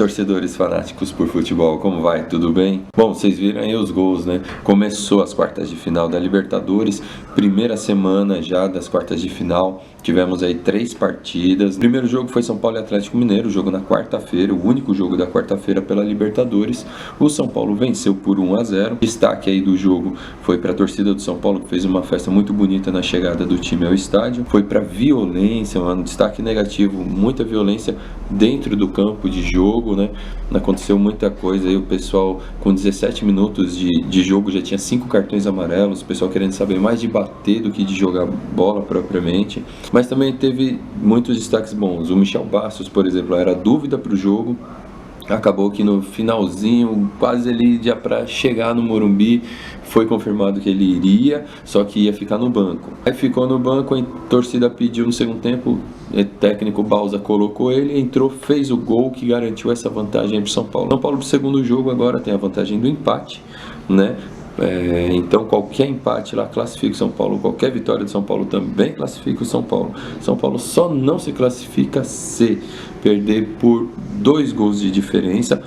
Torcedores fanáticos por futebol, como vai? Tudo bem? Bom, vocês viram aí os gols, né? Começou as quartas de final da Libertadores, primeira semana já das quartas de final, tivemos aí 3 partidas. O primeiro jogo foi São Paulo e Atlético Mineiro, jogo na quarta-feira, o único jogo da quarta-feira pela Libertadores. O São Paulo venceu por 1-0. Destaque aí do jogo foi para a torcida do São Paulo, que fez uma festa muito bonita na chegada do time ao estádio. Foi para violência, um destaque negativo, muita violência dentro do campo de jogo, né? Aconteceu muita coisa aí, o pessoal com 17 minutos de jogo já tinha 5 cartões amarelos, o pessoal querendo saber mais de bater do que de jogar bola propriamente. Mas também teve muitos destaques bons. O Michel Bastos, por exemplo, era dúvida para o jogo. Acabou que no finalzinho, quase ali já para chegar no Morumbi, foi confirmado que ele iria, só que ia ficar no banco. Aí ficou no banco, a torcida pediu no segundo tempo, o técnico Bausa colocou ele, entrou, fez o gol que garantiu essa vantagem para o São Paulo. São Paulo pro segundo jogo agora tem a vantagem do empate, né? Então qualquer empate lá classifica o São Paulo, qualquer vitória do São Paulo também classifica o São Paulo. São Paulo só não se classifica se perder por 2 gols de diferença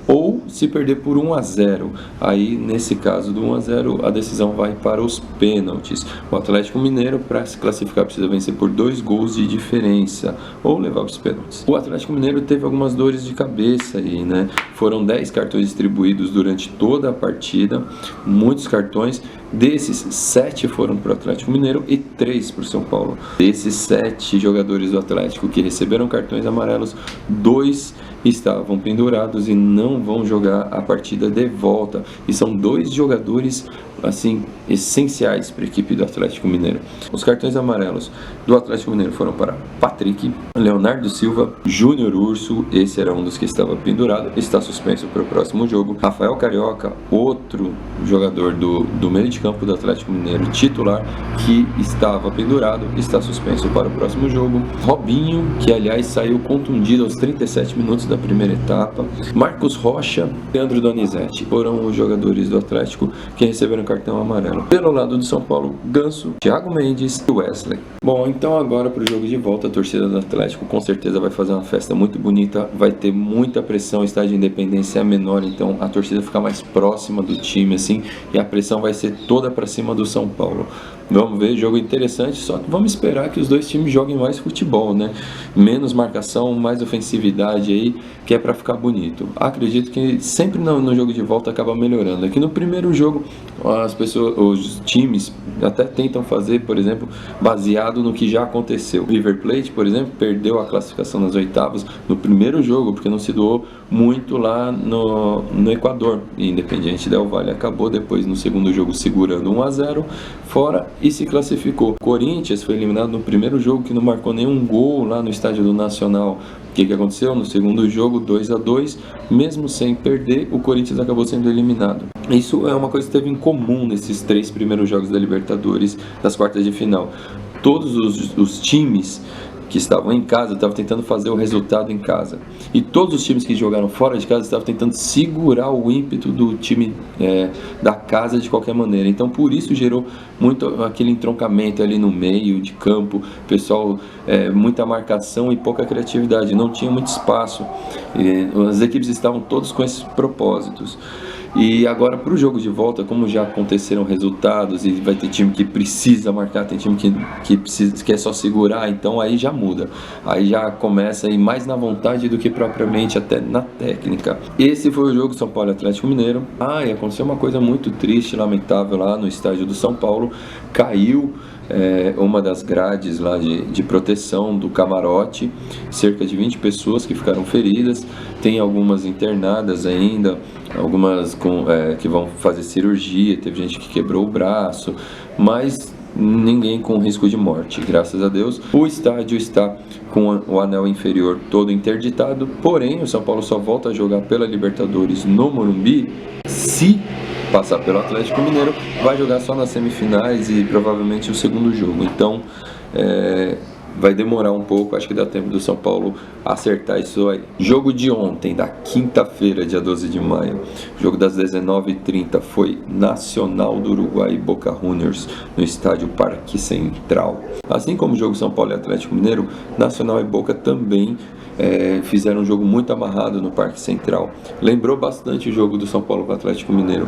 ou se perder por 1-0. Aí nesse caso do 1-0 a decisão vai para os pênaltis. O Atlético Mineiro, para se classificar, precisa vencer por 2 gols de diferença ou levar para os pênaltis. O Atlético Mineiro teve algumas dores de cabeça aí, né? Foram 10 cartões distribuídos durante toda a partida, muitos cartões. Desses, 7 foram para o Atlético Mineiro e 3 para o São Paulo. Desses 7 jogadores do Atlético que receberam cartões amarelos, 2 estavam pendurados e não vão jogar a partida de volta. E são 2 jogadores assim essenciais para a equipe do Atlético Mineiro. Os cartões amarelos do Atlético Mineiro foram para Patrick, Leonardo Silva, Júnior Urso, esse era um dos que estava pendurado, está suspenso para o próximo jogo. Rafael Carioca, outro jogador do meio de campo do Atlético Mineiro, titular, que estava pendurado, está suspenso para o próximo jogo. Robinho, que aliás saiu contundido aos 37 minutos da primeira etapa. Marcos Rocha, Leandro Donizete foram os jogadores do Atlético que receberam cartão amarelo. Pelo lado do São Paulo, Ganso, Thiago Mendes e Wesley. Bom, então agora para o jogo de volta, a torcida do Atlético com certeza vai fazer uma festa muito bonita, vai ter muita pressão, o estádio de Independência é menor, então a torcida fica mais próxima do time, assim, e a pressão vai ser toda para cima do São Paulo. Vamos ver, jogo interessante, só que vamos esperar que os dois times joguem mais futebol, né? Menos marcação, mais ofensividade aí, que é para ficar bonito. Acredito que sempre no jogo de volta acaba melhorando. Aqui no primeiro jogo, os times até tentam fazer, por exemplo, baseado no que já aconteceu. O River Plate, por exemplo, perdeu a classificação nas oitavas no primeiro jogo, porque não se doou muito lá no Equador. E Independiente Del Valle acabou depois no segundo jogo segurando 1-0 fora e se classificou. Corinthians foi eliminado no primeiro jogo, que não marcou nenhum gol lá no estádio do Nacional. O que aconteceu? No segundo jogo, 2-2, mesmo sem perder, o Corinthians acabou sendo eliminado. Isso é uma coisa que teve em comum nesses 3 primeiros jogos da Libertadores, das quartas de final. Todos os times que estavam em casa estavam tentando fazer o resultado em casa. E todos os times que jogaram fora de casa estavam tentando segurar o ímpeto do time da casa de qualquer maneira. Então por isso gerou muito aquele entroncamento ali no meio de campo, pessoal, muita marcação e pouca criatividade, não tinha muito espaço. As equipes estavam todas com esses propósitos. E agora para o jogo de volta, como já aconteceram resultados e vai ter time que precisa marcar, tem time que é só segurar, então aí já muda. Aí já começa a ir mais na vontade do que propriamente até na técnica. Esse foi o jogo São Paulo e Atlético Mineiro. E aconteceu uma coisa muito triste, lamentável lá no estádio do São Paulo. Caiu uma das grades lá de proteção do camarote, cerca de 20 pessoas que ficaram feridas, tem algumas internadas ainda, algumas que vão fazer cirurgia, teve gente que quebrou o braço, mas ninguém com risco de morte, graças a Deus. O estádio está com o anel inferior todo interditado, porém o São Paulo só volta a jogar pela Libertadores no Morumbi se passar pelo Atlético Mineiro, vai jogar só nas semifinais e provavelmente o segundo jogo. Então vai demorar um pouco, acho que dá tempo do São Paulo acertar isso aí. Jogo de ontem, da quinta-feira, dia 12 de maio, jogo das 19h30, foi Nacional do Uruguai e Boca Juniors no estádio Parque Central. Assim como o jogo São Paulo e Atlético Mineiro, Nacional e Boca também fizeram um jogo muito amarrado no Parque Central. Lembrou bastante o jogo do São Paulo com o Atlético Mineiro.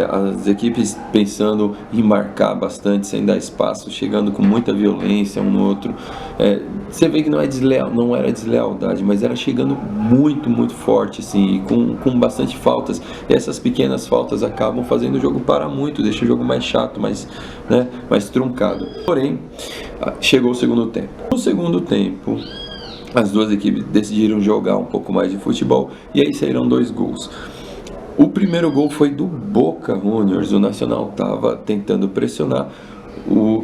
As equipes pensando em marcar bastante, sem dar espaço, chegando com muita violência um no outro. Você vê que não era deslealdade, mas era chegando muito, muito forte, assim, com bastante faltas. E essas pequenas faltas acabam fazendo o jogo parar muito, deixa o jogo mais chato, mais truncado. Porém, chegou o segundo tempo. No segundo tempo, as duas equipes decidiram jogar um pouco mais de futebol e aí saíram 2 gols. O primeiro gol foi do Boca Juniors. O Nacional estava tentando pressionar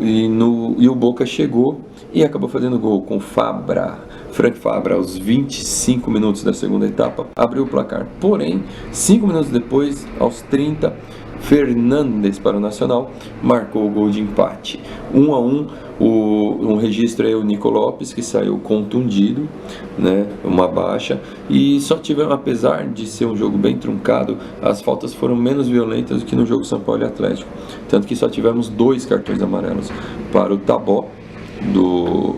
e o Boca chegou e acabou fazendo gol com Frank Fabra, aos 25 minutos da segunda etapa, abriu o placar. Porém, 5 minutos depois, aos 30, Fernandes para o Nacional marcou o gol de empate. 1-1. Um registro aí, o Nico Lopes, que saiu contundido, né, uma baixa, e só tivemos, apesar de ser um jogo bem truncado, as faltas foram menos violentas do que no jogo São Paulo e Atlético, tanto que só tivemos 2 cartões amarelos, para o Tabó do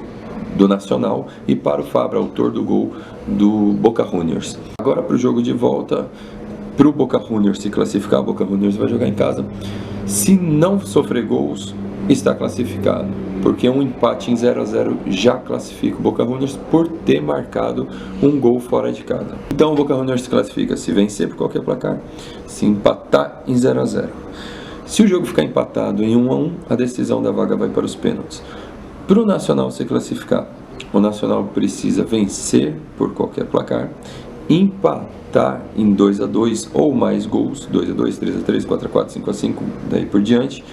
Nacional e para o Fabra, autor do gol do Boca Juniors. Agora para o jogo de volta, para o Boca Juniors se classificar, o Boca Juniors vai jogar em casa. Se não sofrer gols, está classificado, porque um empate em 0-0 já classifica o Boca Juniors por ter marcado um gol fora de casa. Então o Boca Juniors se classifica se vencer por qualquer placar, se empatar em 0-0. Se o jogo ficar empatado em 1-1, a decisão da vaga vai para os pênaltis. Para o Nacional se classificar, o Nacional precisa vencer por qualquer placar, empatar em 2-2 ou mais gols, 2-2, 3-3, 4-4, 5-5, daí por diante,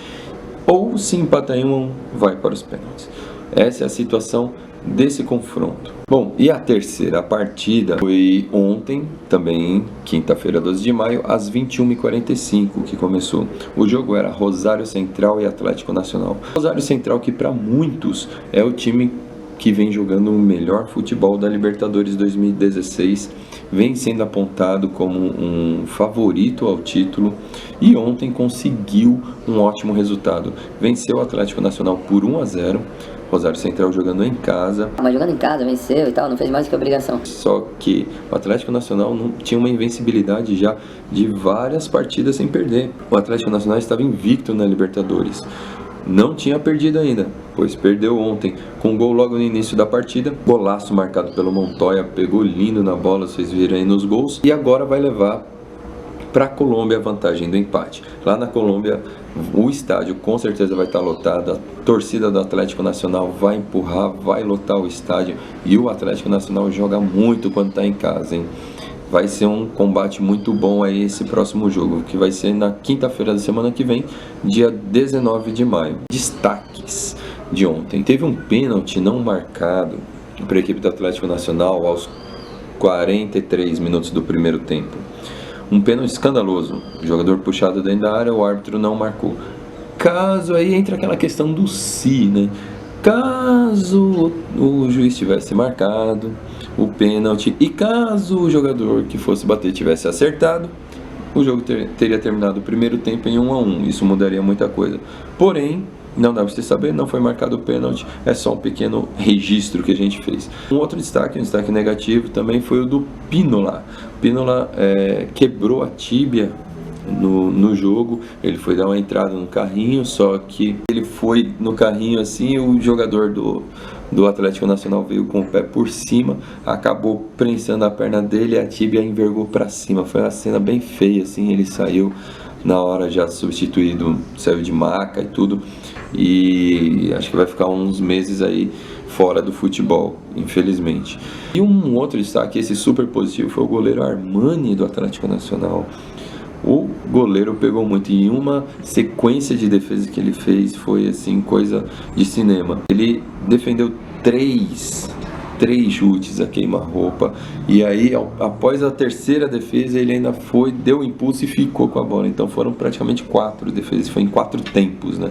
ou se empatar em 1-1, vai para os pênaltis. Essa é a situação desse confronto. Bom, e a terceira partida foi ontem, também quinta-feira, 12 de maio, às 21h45 que começou. O jogo era Rosário Central e Atlético Nacional. Rosário Central, que para muitos é o time que vem jogando o melhor futebol da Libertadores 2016, vem sendo apontado como um favorito ao título e ontem conseguiu um ótimo resultado. Venceu o Atlético Nacional por 1-0, Rosário Central jogando em casa. Mas jogando em casa, venceu e tal, não fez mais do que obrigação. Só que o Atlético Nacional não tinha uma invencibilidade já de várias partidas sem perder. O Atlético Nacional estava invicto na Libertadores. Não tinha perdido ainda, pois perdeu ontem com um gol logo no início da partida. Golaço marcado pelo Montoya, pegou lindo na bola, vocês viram aí nos gols. E agora vai levar para a Colômbia a vantagem do empate. Lá na Colômbia, o estádio com certeza vai estar lotado. A torcida do Atlético Nacional vai empurrar, vai lotar o estádio. E o Atlético Nacional joga muito quando está em casa, hein? Vai ser um combate muito bom aí esse próximo jogo, que vai ser na quinta-feira da semana que vem, dia 19 de maio. Destaques de ontem. Teve um pênalti não marcado para a equipe do Atlético Nacional aos 43 minutos do primeiro tempo. Um pênalti escandaloso. O jogador puxado dentro da área, o árbitro não marcou. Caso aí entra aquela questão do se, né? Caso o juiz tivesse marcado o pênalti e caso o jogador que fosse bater tivesse acertado, o jogo teria terminado o primeiro tempo em 1-1. Isso mudaria muita coisa. Porém, não dá para você saber, não foi marcado o pênalti, é só um pequeno registro que a gente fez. Um outro destaque, um destaque negativo também foi o do Pinola. Pinola quebrou a tíbia no jogo, ele foi dar uma entrada no carrinho, só que ele foi no carrinho assim, o jogador do Atlético Nacional veio com o pé por cima, acabou prensando a perna dele e a tíbia envergou para cima. Foi uma cena bem feia assim, ele saiu na hora já substituído, saiu de maca e tudo, e acho que vai ficar uns meses aí fora do futebol, infelizmente. E um outro destaque, esse super positivo, foi o goleiro Armani do Atlético Nacional. O goleiro pegou muito e uma sequência de defesa que ele fez foi assim, coisa de cinema. Ele defendeu três chutes a queima-roupa e aí após a terceira defesa ele ainda deu impulso e ficou com a bola. Então foram praticamente 4 defesas, foi em 4 tempos, né?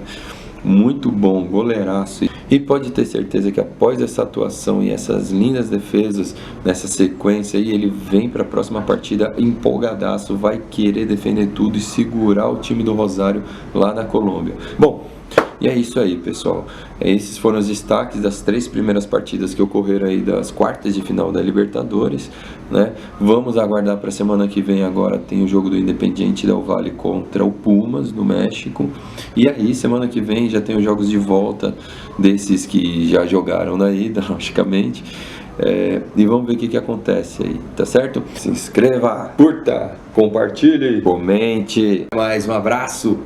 muito bom, goleiraço. E pode ter certeza que após essa atuação e essas lindas defesas, nessa sequência aí, ele vem para a próxima partida empolgadaço, vai querer defender tudo e segurar o time do Rosário lá na Colômbia. Bom, e é isso aí, pessoal. Esses foram os destaques das 3 primeiras partidas que ocorreram aí das quartas de final da Libertadores, né? Vamos aguardar para a semana que vem. Agora tem o jogo do Independiente Del Valle contra o Pumas, no México. E aí, semana que vem já tem os jogos de volta desses que já jogaram na ida, logicamente. E vamos ver o que acontece aí, tá certo? Se inscreva, curta, compartilhe, comente. Mais um abraço!